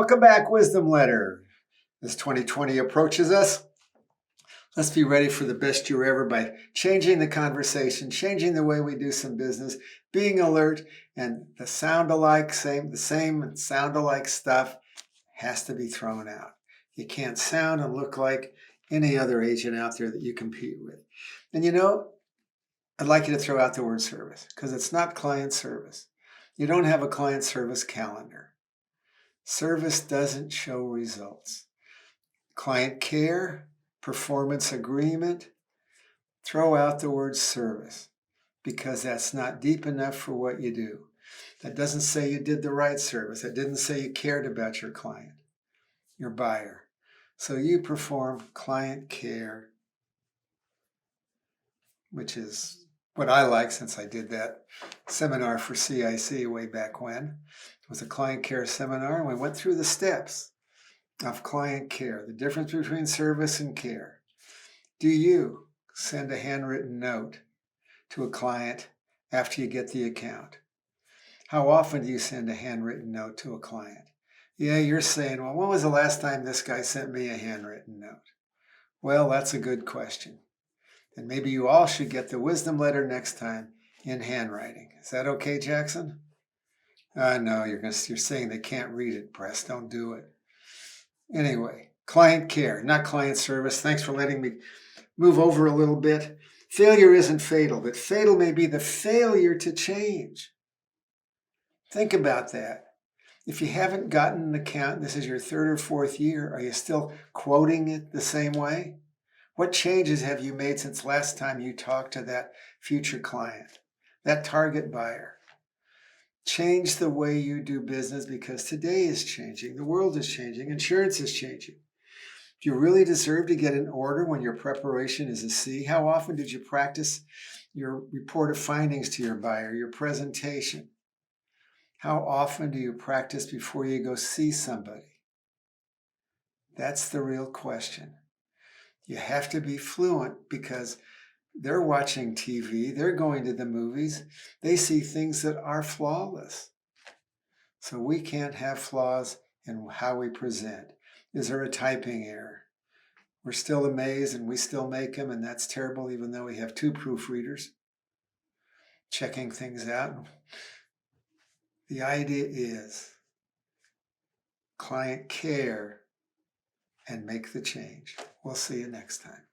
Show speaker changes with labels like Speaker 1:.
Speaker 1: Welcome back, Wisdom Letter. As 2020 approaches us, let's be ready for the best year ever by changing the conversation, changing the way we do some business, being alert, and the same and sound alike stuff has to be thrown out. You can't sound and look like any other agent out there that you compete with. And I'd like you to throw out the word service because it's not client service. You don't have a client service calendar. Service doesn't show results. Client care, performance agreement, throw out the word service because that's not deep enough for what you do. That doesn't say you did the right service. That didn't say you cared about your client, your buyer. So you perform client care, which is what I like since I did that seminar for CIC way back when. It was a client care seminar, and we went through the steps of client care, the difference between service and care. Do you send a handwritten note to a client after you get the account? How often do you send a handwritten note to a client? Yeah, you're saying, well, when was the last time this guy sent me a handwritten note? Well, that's a good question. And maybe you all should get the wisdom letter next time in handwriting. Is that okay, Jackson? No, you're saying they can't read it, Press. Don't do it. Anyway, client care, not client service. Thanks for letting me move over a little bit. Failure isn't fatal, but fatal may be the failure to change. Think about that. If you haven't gotten an account, this is your third or fourth year, are you still quoting it the same way? What changes have you made since last time you talked to that future client, that target buyer? Change the way you do business because today is changing, the world is changing, insurance is changing. Do you really deserve to get an order when your preparation is a C? How often did you practice your report of findings to your buyer, your presentation? How often do you practice before you go see somebody? That's the real question. You have to be fluent because they're watching TV, they're going to the movies, they see things that are flawless. So we can't have flaws in how we present. Is there a typing error? We're still amazed and we still make them, and that's terrible even though we have two proofreaders checking things out. The idea is client care and make the change. We'll see you next time.